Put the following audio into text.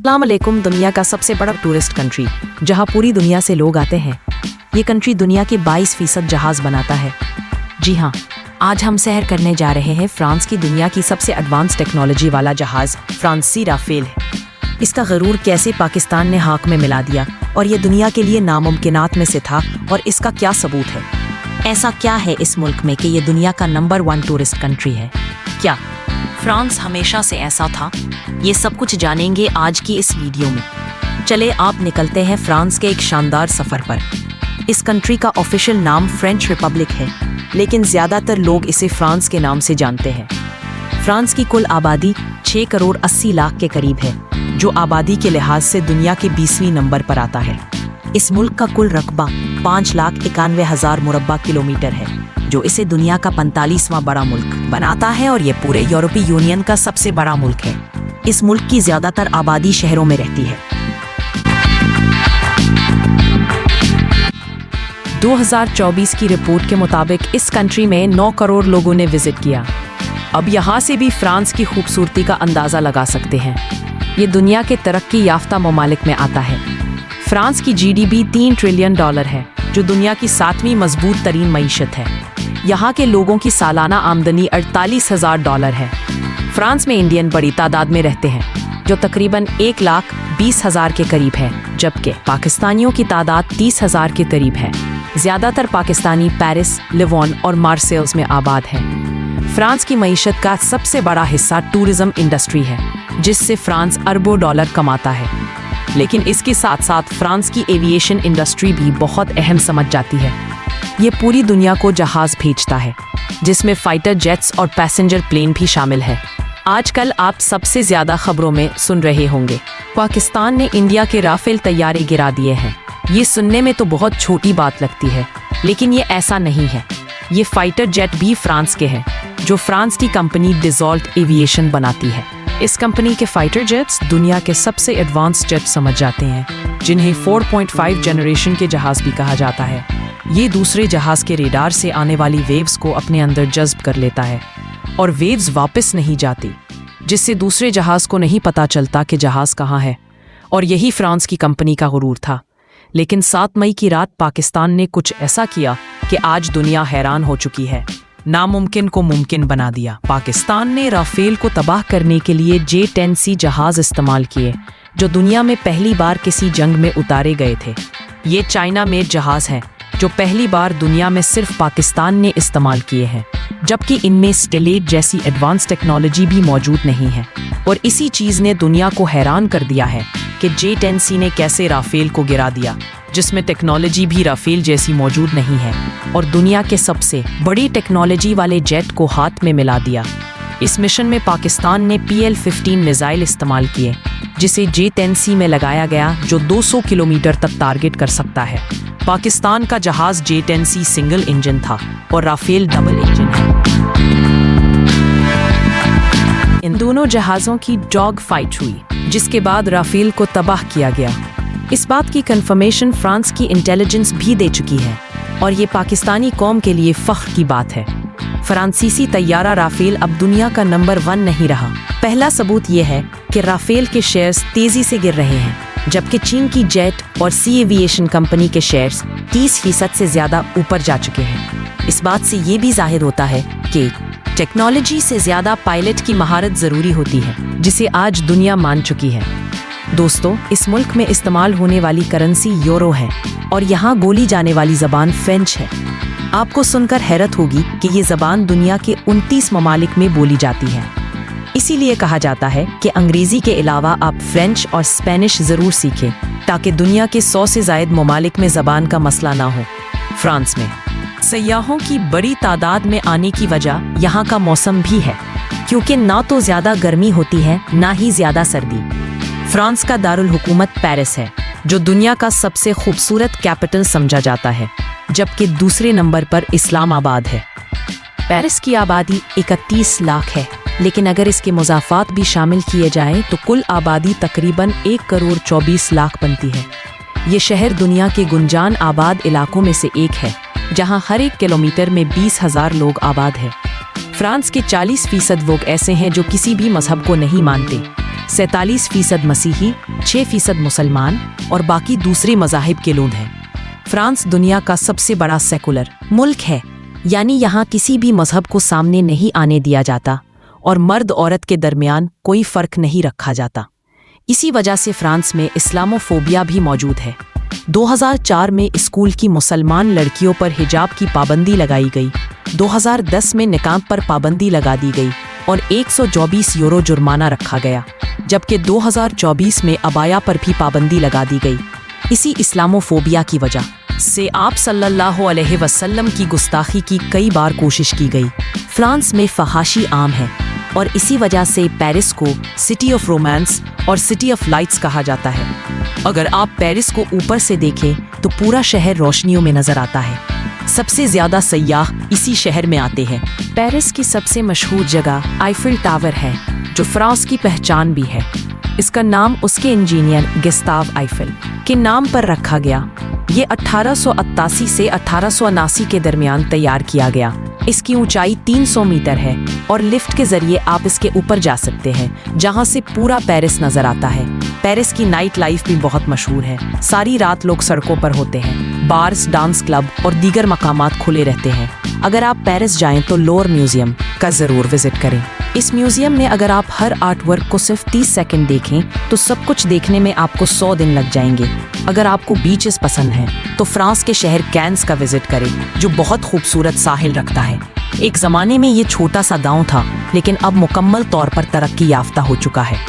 अस्सलाम वालेकुम। दुनिया का सबसे बड़ा टूरिस्ट कंट्री जहां पूरी दुनिया से लोग आते हैं। ये कंट्री दुनिया के 22% जहाज बनाता है। जी हाँ, आज हम सैर करने जा रहे हैं फ्रांस की दुनिया की सबसे एडवांस टेक्नोलॉजी वाला जहाज फ्रांसीसी राफेल है। इसका गरूर कैसे पाकिस्तान ने हाक में मिला दिया और ये दुनिया के लिए नामुमकिनात में से था, और इसका क्या सबूत है? ऐसा क्या है इस मुल्क में कि ये दुनिया का नंबर 1 टूरिस्ट कंट्री है? क्या फ्रांस हमेशा से ऐसा था? ये सब कुछ जानेंगे आज की इस वीडियो में। चले आप निकलते हैं फ्रांस के एक शानदार सफ़र पर। इस कंट्री का ऑफिशियल नाम फ्रेंच रिपब्लिक है, लेकिन ज़्यादातर लोग इसे फ्रांस के नाम से जानते हैं। फ्रांस की कुल आबादी 6 करोड़ 80 लाख के करीब है, जो आबादी के लिहाज से दुनिया के 20वें नंबर पर आता है। इस मुल्क का कुल रकबा 5,91,000 मुरब्बा किलोमीटर है, जो इसे दुनिया का 45वां बड़ा मुल्क बनाता है, और ये पूरे यूरोपीय यूनियन का सबसे बड़ा मुल्क है। इस मुल्क की ज़्यादातर आबादी शहरों में रहती है। 2024 की रिपोर्ट के मुताबिक इस कंट्री में 9 करोड़ लोगों ने विजिट किया। अब यहाँ से भी फ्रांस की खूबसूरती का अंदाज़ा लगा सकते हैं। ये दुनिया के तरक्की याफ्ता ममालिक में आता है। फ्रांस की GDP $3 ट्रिलियन है, जो दुनिया की 7वीं मजबूत तरीन मईशत है। यहाँ के लोगों की सालाना आमदनी $48,000 है। फ्रांस में इंडियन बड़ी तादाद में रहते हैं, जो तकरीबन 1,20,000 के करीब है, जबकि पाकिस्तानियों की तादाद 30,000 के करीब है। ज़्यादातर पाकिस्तानी पेरिस, लिवोन और मार्सेल्स में आबाद हैं। फ्रांस की मईशत का सबसे बड़ा हिस्सा टूरिज्म इंडस्ट्री है, जिससे फ्रांस अरबों डॉलर कमाता है। लेकिन इसके साथ साथ फ्रांस की एविएशन इंडस्ट्री भी बहुत अहम समझ जाती है। ये पूरी दुनिया को जहाज़ भेजता है, जिसमें फाइटर जेट्स और पैसेंजर प्लेन भी शामिल है। आजकल आप सबसे ज़्यादा खबरों में सुन रहे होंगे, पाकिस्तान ने इंडिया के राफेल तैयारे गिरा दिए हैं। ये सुनने में तो बहुत छोटी बात लगती है, लेकिन ये ऐसा नहीं है। ये फाइटर जेट भी फ्रांस के हैं, जो फ्रांस की कंपनी डसॉल्ट एविएशन बनाती है। इस कंपनी के फाइटर जेट्स दुनिया के सबसे एडवांस जेट समझ जाते हैं, जिन्हें 4.5 जनरेशन के जहाज भी कहा जाता है। ये दूसरे जहाज के रेडार से आने वाली वेव्स को अपने अंदर जज्ब कर लेता है, और वेव्स वापस नहीं जाती, जिससे दूसरे जहाज को नहीं पता चलता कि जहाज कहाँ है। और यही फ्रांस की कंपनी का गुरूर था। लेकिन 7 मई की रात पाकिस्तान ने कुछ ऐसा किया कि आज दुनिया हैरान हो चुकी है। नामुमकिन को मुमकिन बना दिया। पाकिस्तान ने राफेल को तबाह करने के लिए J-10C जहाज इस्तेमाल किए, जो दुनिया में पहली बार किसी जंग में उतारे गए थे। ये चाइना मेड जहाज हैं, जो पहली बार दुनिया में सिर्फ पाकिस्तान ने इस्तेमाल किए हैं, जबकि इनमें स्टेलेट जैसी एडवांस टेक्नोलॉजी भी मौजूद नहीं है। और इसी चीज़ ने दुनिया को हैरान कर दिया है कि J-10C ने कैसे राफेल को गिरा दिया, जिसमें टेक्नोलॉजी भी राफेल जैसी मौजूद नहीं है, और दुनिया के सबसे बड़ी टेक्नोलॉजी वाले जेट को हाथ में मिला दिया। इस मिशन में पाकिस्तान ने PL-15 मिसाइल इस्तेमाल किए, जिसे J-10C में लगाया गया, जो 200 किलोमीटर तक टारगेट कर सकता है। पाकिस्तान का जहाज J-10C सिंगल इंजन था और राफेल डबल इंजन है। इन दोनों जहाज़ों की डॉग फाइट हुई, जिसके बाद राफेल को तबाह किया गया। इस बात की कंफर्मेशन फ्रांस की इंटेलिजेंस भी दे चुकी है, और ये पाकिस्तानी कौम के लिए फख्र की बात है। फ्रांसीसी तैयारा राफेल अब दुनिया का नंबर 1 नहीं रहा। पहला सबूत ये है कि राफेल के शेयर्स तेजी से गिर रहे हैं, जबकि चीन की जेट और सी एविएशन कंपनी के शेयर्स 30% से ज़्यादा ऊपर जा चुके हैं। इस बात से ये भी जाहिर होता है कि टेक्नोलॉजी से ज़्यादा पायलट की महारत ज़रूरी होती है, जिसे आज दुनिया मान चुकी है। दोस्तों, इस मुल्क में इस्तेमाल होने वाली करेंसी यूरो है, और यहाँ बोली जाने वाली ज़बान फ्रेंच है। आपको सुनकर हैरत होगी कि ये ज़बान दुनिया के 29 ममालिक में बोली जाती है। इसीलिए कहा जाता है कि अंग्रेज़ी के अलावा आप फ्रेंच और स्पेनिश ज़रूर सीखें, ताकि दुनिया के 100 से ज़ायद ममालिक में ज़बान का मसला ना हो। फ्रांस में सयाहों की बड़ी तादाद में आने की वजह यहाँ का मौसम भी है, क्योंकि ना तो ज़्यादा गर्मी होती है, ना ही ज़्यादा सर्दी। फ्रांस का दारुल हुकूमत पेरिस है, जो दुनिया का सबसे खूबसूरत कैपिटल समझा जाता है, जबकि दूसरे नंबर पर इस्लामाबाद है। पेरिस की आबादी 31 लाख है, लेकिन अगर इसके मुज़ाफ़ात भी शामिल किए जाएं तो कुल आबादी तकरीबन 1 करोड़ 24 लाख बनती है। ये शहर दुनिया के गुंजान आबाद इलाकों में से एक है, जहां हर 1 किलोमीटर में 20,000 लोग आबाद हैं। फ्रांस के 40% लोग ऐसे हैं जो किसी भी मजहब को नहीं मानते। 47% मसीही, 6% मुसलमान और बाकी दूसरे मज़ाहिब के लोग हैं। फ्रांस दुनिया का सबसे बड़ा सेकुलर मुल्क है, यानी यहाँ किसी भी मजहब को सामने नहीं आने दिया जाता और मर्द औरत के दरमियान कोई फ़र्क नहीं रखा जाता। इसी वजह से फ्रांस में इस्लामोफोबिया भी मौजूद है। 2004 में स्कूल की मुसलमान लड़कियों पर हिजाब की पाबंदी लगाई गई, 2010 में निकाब पर पाबंदी लगा दी गई और 124 यूरो जुर्माना रखा गया, जबकि 2024 में अबाया पर भी पाबंदी लगा दी गई। इसी इस्लामोफोबिया की वजह से आप सल्लल्लाहु अलैहि वसल्लम की गुस्ताखी की कई बार कोशिश की गई। फ्रांस में फहाशी आम है और इसी वजह से पेरिस को सिटी ऑफ रोमांस और सिटी ऑफ लाइट्स कहा जाता है। अगर आप पेरिस को ऊपर से देखें तो पूरा शहर रोशनियों में नजर आता है। सबसे ज्यादा सयाह इसी शहर में आते हैं। पेरिस की सबसे मशहूर जगह आईफिल टावर है, जो फ्रांस की पहचान भी है। इसका नाम उसके इंजीनियर गिस्ताव आईफिल के नाम पर रखा गया। ये 1888 से 1879 के दरमियान तैयार किया गया। इसकी ऊंचाई 300 मीटर है और लिफ्ट के जरिए आप इसके ऊपर जा सकते हैं, जहां से पूरा पेरिस नजर आता है। पेरिस की नाइट लाइफ भी बहुत मशहूर है। सारी रात लोग सड़कों पर होते हैं। बार्स, डांस क्लब और दीगर मकामात खुले रहते हैं। अगर आप पेरिस जाएं तो लोर म्यूजियम का जरूर विजिट करें। इस म्यूजियम में अगर आप हर आर्ट वर्क को सिर्फ 30 सेकंड देखें तो सब कुछ देखने में आपको 100 दिन लग जाएंगे। अगर आपको बीचेस पसंद हैं तो फ्रांस के शहर कैंस का विजिट करें, जो बहुत खूबसूरत साहिल रखता है। एक जमाने में ये छोटा सा गांव था, लेकिन अब मुकम्मल तौर पर तरक्की याफ्ता हो चुका है।